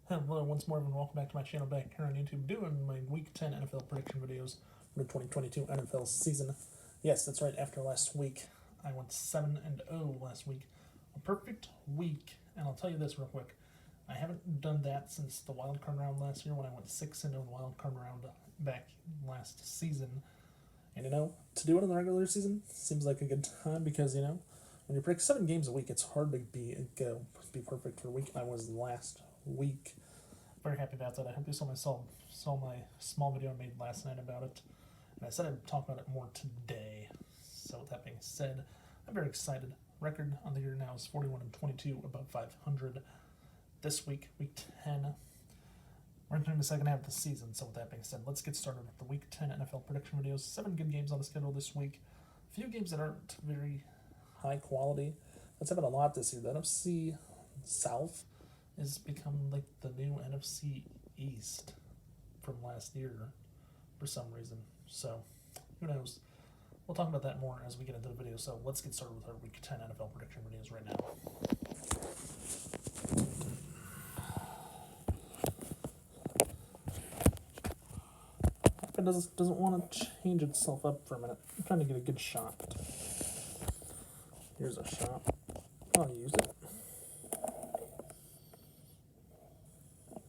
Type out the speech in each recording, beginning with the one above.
Hello, once more, and welcome back to my channel back here on YouTube, doing my Week 10 NFL prediction videos for the 2022 NFL season. Yes, that's right, after last week, I went 7-0 last week. A perfect week, and I'll tell you this real quick. I haven't done that since the wild card round last year when I went 6-0 in the wild card round back last season. And to do it in the regular season seems like a good time because, when you predict 7 games a week, it's hard to be perfect for a week. I was last week. Very happy about that. I hope you saw my small video I made last night about it. And I said I'd talk about it more today. So with that being said, I'm very excited. Record on the year now is 41-22, above 500. This week, week 10, we're entering the second half of the season. So with that being said, let's get started with the week 10 NFL prediction videos. 7 good games on the schedule this week. A few games that aren't very high quality. Let's have it a lot this year. The NFC South has become like the new NFC East from last year for some reason. So, who knows? We'll talk about that more as we get into the video. So, let's get started with our Week 10 NFL prediction videos right now. It doesn't want to change itself up for a minute. I'm trying to get a good shot. Here's a shot. I'll use it.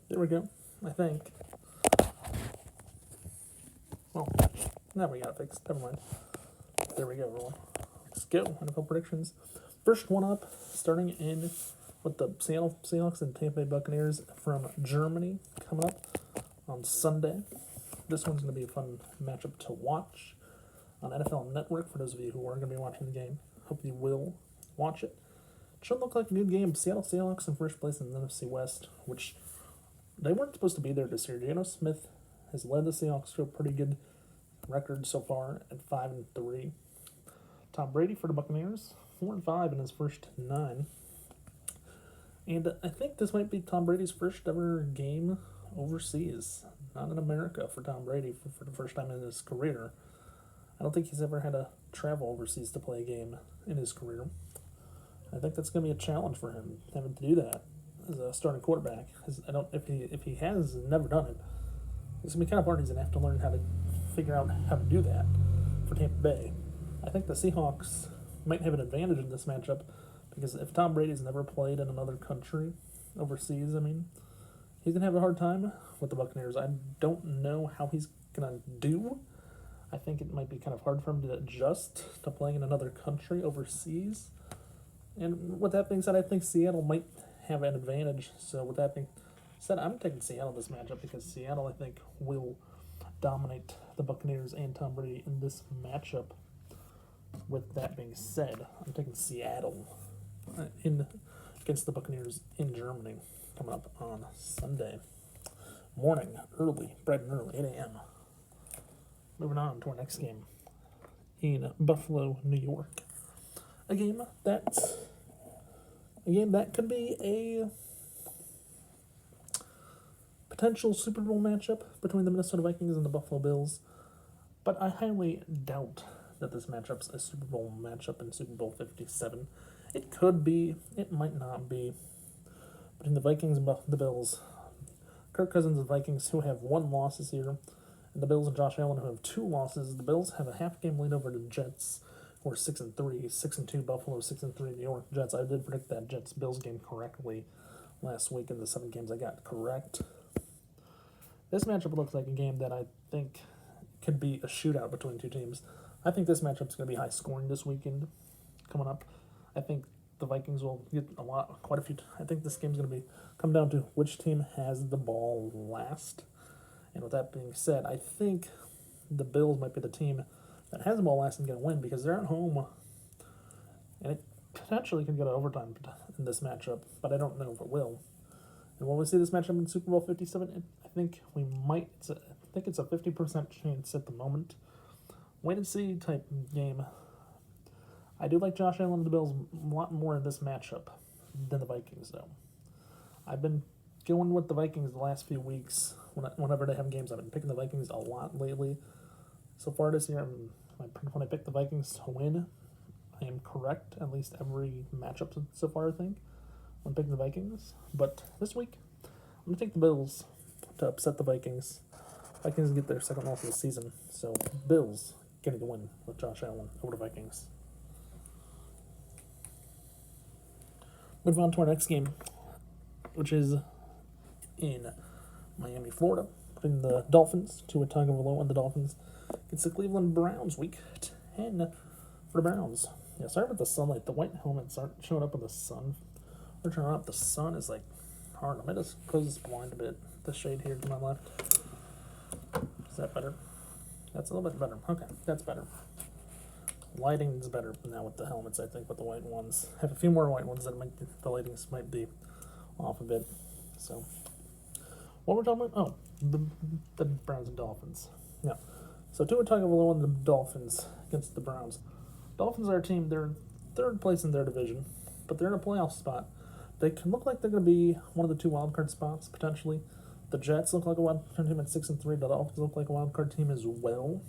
There we go, I think. Well, now we got it fixed. Never mind. There we go, everyone. Let's go. NFL predictions. First one up, starting in with the Seattle Seahawks and Tampa Bay Buccaneers from Germany coming up on Sunday. This one's going to be a fun matchup to watch on NFL Network for those of you who are going to be watching the game. Hope you will watch it. Should look like a good game. Seattle Seahawks in first place in the NFC West, which they weren't supposed to be there this year. Geno Smith has led the Seahawks to a pretty good record so far at 5-3. Tom Brady for the Buccaneers, 4-5 in his first 9. And I think this might be Tom Brady's first ever game overseas, not in America for Tom Brady for the first time in his career. I don't think he's ever had to travel overseas to play a game in his career. I think that's going to be a challenge for him, having to do that as a starting quarterback. If he has never done it, it's going to be kind of hard. He's going to have to learn how to figure out how to do that for Tampa Bay. I think the Seahawks might have an advantage in this matchup because if Tom Brady's never played in another country overseas, he's going to have a hard time with the Buccaneers. I don't know how he's going to do. I think it might be kind of hard for him to adjust to playing in another country overseas. And with that being said, I think Seattle might have an advantage. So with that being said, I'm taking Seattle this matchup because Seattle, I think, will dominate the Buccaneers and Tom Brady in this matchup. With that being said, I'm taking Seattle against the Buccaneers in Germany coming up on Sunday morning, early, bright and early, 8 a.m. Moving on to our next game in Buffalo, New York. A game that could be a potential Super Bowl matchup between the Minnesota Vikings and the Buffalo Bills, but I highly doubt that this matchup's a Super Bowl matchup in Super Bowl 57. It could be, it might not be. Between the Vikings and the Bills, Kirk Cousins and Vikings, who have 1 loss this year, and the Bills and Josh Allen, who have 2 losses. The Bills have a half-game lead over the Jets, who are 6-3, 6-2 Buffalo, 6-3 New York Jets. I did predict that Jets-Bills game correctly last week in the 7 games I got correct. This matchup looks like a game that I think could be a shootout between 2 teams. I think this matchup's going to be high scoring this weekend coming up. I think the Vikings will get quite a few. I think this game's going to come down to which team has the ball last. And with that being said, I think the Bills might be the team that has the ball last and get a win because they're at home. And it potentially can go to overtime in this matchup, but I don't know if it will. And when we see this matchup in Super Bowl 57, I think we might. I think it's a 50% chance at the moment. Wait and see type game. I do like Josh Allen and the Bills a lot more in this matchup than the Vikings, though. I've been going with the Vikings the last few weeks. Whenever they have games, I've been picking the Vikings a lot lately. So far this year, when I pick the Vikings to win, I am correct at least every matchup so far, I think, when picking the Vikings. But this week, I'm going to take the Bills to upset the Vikings. Vikings get their second loss of the season. So, Bills getting the win with Josh Allen over the Vikings. Moving on to our next game, which is in Miami, Florida. Putting the Dolphins to a Tagovailoa and the Dolphins against the Cleveland Browns, week 10 for the Browns. Yeah, sorry about the sunlight. The white helmets aren't showing up in the sun. We're turning up. The sun is like hard. I might just close this blind a bit. The shade here to my left. Is that better? That's a little bit better. Okay, that's better. Lighting is better now with the helmets, I think, with the white ones. I have a few more white ones that the lighting might be off a bit. So, what we're talking about? Oh, the Browns and Dolphins. Yeah. So, Tua Tagovailoa and the Dolphins against the Browns. Dolphins are a team. They're third place in their division, but they're in a playoff spot. They can look like they're going to be one of the two wildcard spots, potentially. The Jets look like a wildcard team at 6-3. The Dolphins look like a wildcard team as well.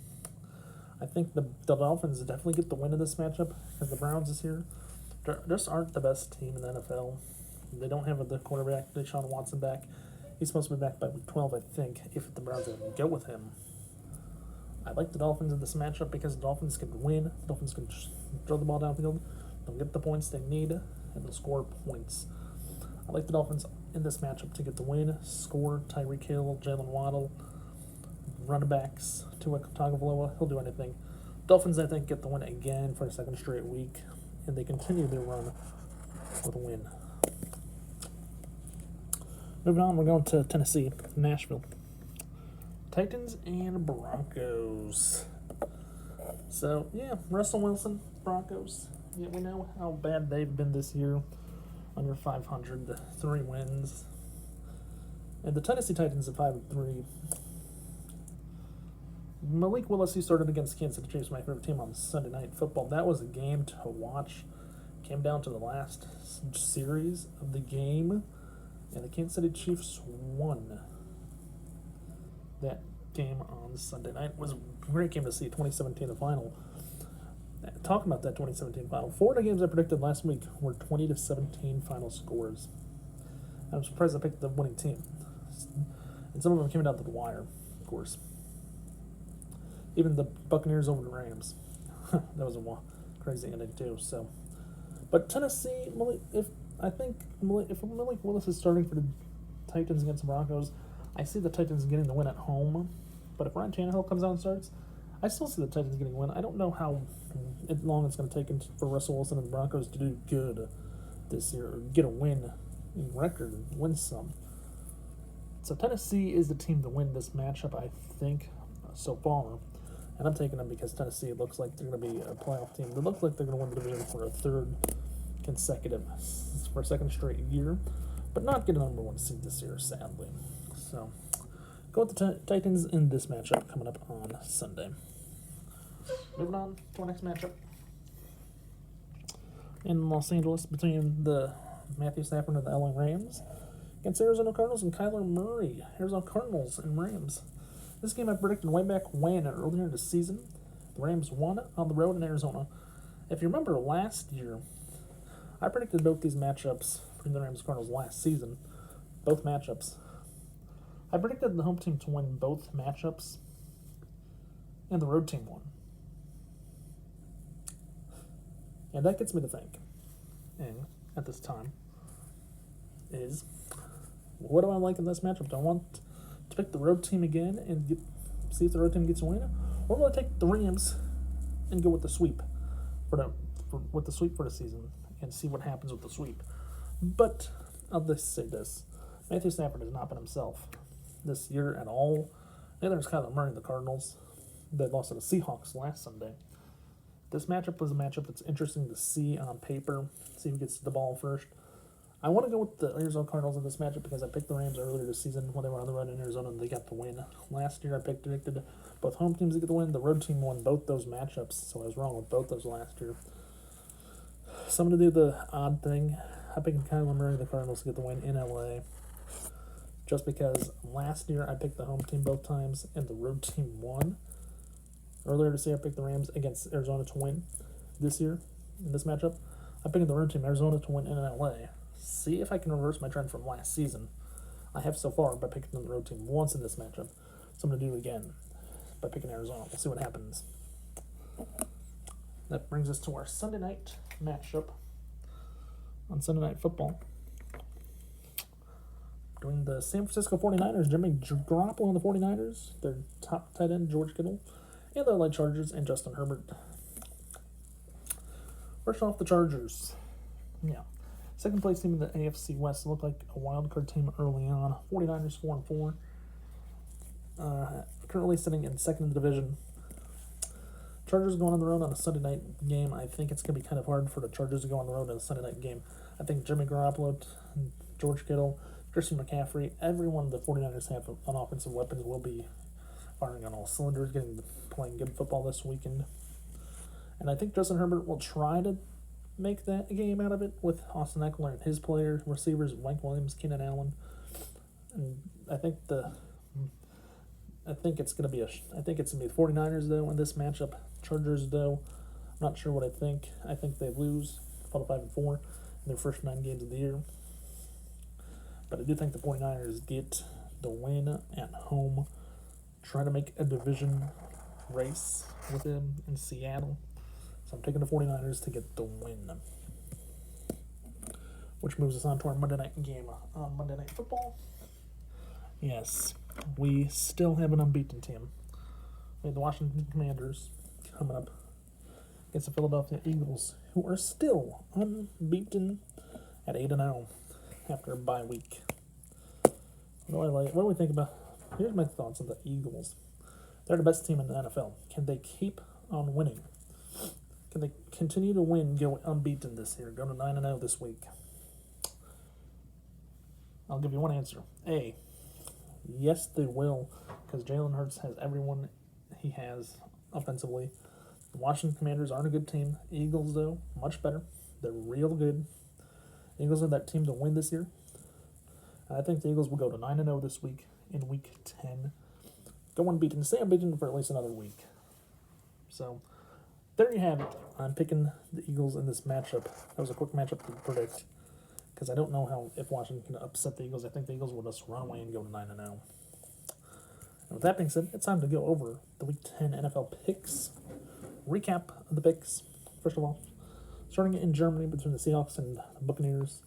I think the Dolphins definitely get the win in this matchup because the Browns this year just aren't the best team in the NFL. They don't have the quarterback, Deshaun Watson, back. He's supposed to be back by week 12, I think, if the Browns even go with him. I like the Dolphins in this matchup because the Dolphins can win. The Dolphins can throw the ball downfield. They'll get the points they need, and they'll score points. I like the Dolphins in this matchup to get the win, score Tyreek Hill, Jalen Waddle, running backs, Tua Tagovailoa. He'll do anything. Dolphins, I think, get the win again for a second straight week, and they continue their run with a win. Moving on, we're going to Tennessee, Nashville. Titans and Broncos. So, yeah, Russell Wilson, Broncos. Yeah, we know how bad they've been this year. Under 500, 3 wins. And the Tennessee Titans at 5-3. Malik Willis, he started against Kansas City Chiefs, my favorite team on Sunday Night Football. That was a game to watch. Came down to the last series of the game, and the Kansas City Chiefs won that game on Sunday night. It was a great game to see, 2017, the final. Talking about that 2017 final, 4 of the games I predicted last week were 20-17 final scores. I'm surprised I picked the winning team. And some of them came down to the wire, of course. Even the Buccaneers over the Rams. That was a crazy ending too. So, but Tennessee, if Malik Willis is starting for the Titans against the Broncos, I see the Titans getting the win at home. But if Ryan Tannehill comes out and starts, I still see the Titans getting a win. I don't know how long it's going to take for Russell Wilson and the Broncos to do good this year, or get a win in record and win some. So Tennessee is the team to win this matchup, I think, so far. And I'm taking them because Tennessee looks like they're going to be a playoff team. They look like they're going to win the division for a second straight year, but not get a number 1 seed this year, sadly. So go with the Titans in this matchup coming up on Sunday. Moving on to our next matchup in Los Angeles between the Matthew Stafford and the LA Rams against Arizona Cardinals and Kyler Murray. Arizona Cardinals and Rams. This game I predicted way back when, earlier in the season. The Rams won on the road in Arizona. If you remember last year, I predicted both these matchups between the Rams and Cardinals last season. Both matchups. I predicted the home team to win both matchups, and the road team won. And that gets me to think, and at this time, is what do I like in this matchup? Do I want to pick the road team again and see if the road team gets a win? Or will I take the Rams and go with the sweep for the season and see what happens with the sweep? But I'll just say this. Matthew Stafford has not been himself this year at all. Neither is Kyler Murray and the Cardinals. They lost to the Seahawks last Sunday. This matchup was a matchup that's interesting to see on paper, see who gets the ball first. I want to go with the Arizona Cardinals in this matchup because I picked the Rams earlier this season when they were on the road in Arizona and they got the win. Last year I predicted both home teams to get the win. The road team won both those matchups, so I was wrong with both those last year. So I'm going to do the odd thing. I picked Kyler Murray and the Cardinals to get the win in LA. Just because last year I picked the home team both times and the road team won. Earlier this year, I picked the Rams against Arizona to win. This year, in this matchup, I picked the road team Arizona to win in LA. See if I can reverse my trend from last season. I have so far by picking the road team once in this matchup, so I'm going to do it again by picking Arizona. We'll see what happens. That brings us to our Sunday night matchup on Sunday Night Football. Doing the San Francisco 49ers, Jimmy Garoppolo on the 49ers, their top tight end, George Kittle, and the LA Chargers and Justin Herbert. First off, the Chargers. Yeah. Second place team in the AFC West looked like a wild card team early on. 49ers 4-4. Currently sitting in second in the division. Chargers going on the road on a Sunday night game. I think it's going to be kind of hard for the Chargers to go on the road in a Sunday night game. I think Jimmy Garoppolo, George Kittle, Christian McCaffrey, everyone the 49ers have on offensive weapons will be firing on all cylinders, playing good football this weekend. And I think Justin Herbert will try to make that a game out of it with Austin Eckler and his player receivers, Mike Williams, Keenan Allen. And I think it's gonna be the 49ers though in this matchup. Chargers though, I'm not sure what I think. I think they lose, fall to 5-4 in their first 9 games of the year. But I do think the 49ers get the win at home, try to make a division race with them in Seattle. So I'm taking the 49ers to get the win. Which moves us on to our Monday night game on Monday Night Football. Yes, we still have an unbeaten team. We have the Washington Commanders coming up against the Philadelphia Eagles, who are still unbeaten at 8-0 after a bye week. What do we think about? Here's my thoughts on the Eagles. They're the best team in the NFL. Can they keep on winning? Can they continue to win, go unbeaten this year, go to 9-0 this week? I'll give you one answer. A, yes, they will, because Jalen Hurts has everyone he has offensively. The Washington Commanders aren't a good team. Eagles, though, much better. They're real good. Eagles are that team to win this year. I think the Eagles will go to 9-0 this week in Week 10. Go unbeaten. Stay unbeaten for at least another week. So, there you have it. I'm picking the Eagles in this matchup. That was a quick matchup to predict, because I don't know if Washington can upset the Eagles. I think the Eagles will just run away and go to 9-0. And with that being said, it's time to go over the Week 10 NFL picks. Recap of the picks. First of all, starting in Germany between the Seahawks and the Buccaneers.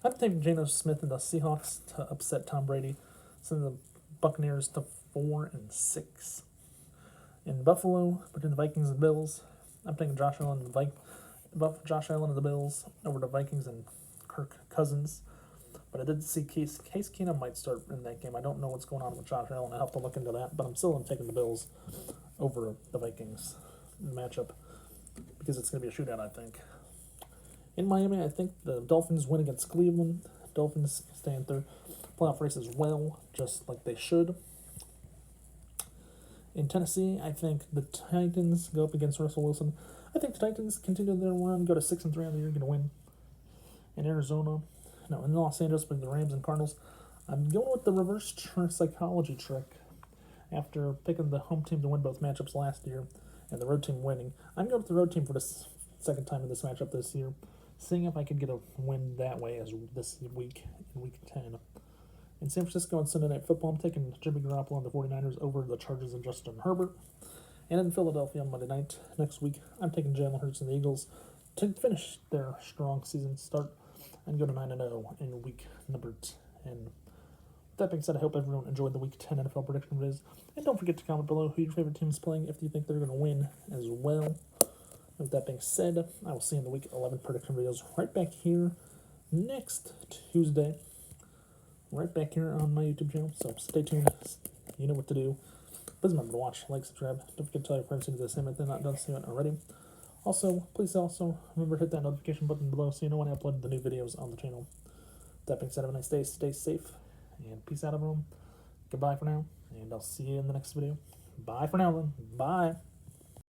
I'm taking Geno Smith and the Seahawks to upset Tom Brady, sending the Buccaneers to 4-6. In Buffalo, between the Vikings and Bills, I'm taking Josh Allen and the Bills over the Vikings and Kirk Cousins. But I did see Case Keenum might start in that game. I don't know what's going on with Josh Allen. I have to look into that. But I'm still taking the Bills over the Vikings matchup, because it's going to be a shootout, I think. In Miami, I think the Dolphins win against Cleveland. Dolphins stay in their playoff race as well, just like they should. In Tennessee, I think the Titans go up against Russell Wilson. I think the Titans continue their run, go to 6-3 on the year, going to win. In in Los Angeles, with the Rams and Cardinals, I'm going with the reverse psychology trick. After picking the home team to win both matchups last year and the road team winning, I'm going with the road team for the second time in this matchup this year, seeing if I can get a win that way as this week in Week 10. In San Francisco on Sunday Night Football, I'm taking Jimmy Garoppolo and the 49ers over the Chargers and Justin Herbert. And in Philadelphia on Monday night next week, I'm taking Jalen Hurts and the Eagles to finish their strong season start and go to 9-0 in Week number 10. With that being said, I hope everyone enjoyed the Week 10 NFL prediction viz. And don't forget to comment below who your favorite team is playing, if you think they're going to win as well. With that being said, I will see you in the Week 11 prediction videos right back here next Tuesday. Right back here on my YouTube channel. So stay tuned. You know what to do. Please remember to watch, like, subscribe. Don't forget to tell your friends to do the same if they're not done seeing it already. Also, please remember to hit that notification button below so you know when I upload the new videos on the channel. With that being said, have a nice day. Stay safe. And peace out, everyone. Goodbye for now. And I'll see you in the next video. Bye for now, then. Bye.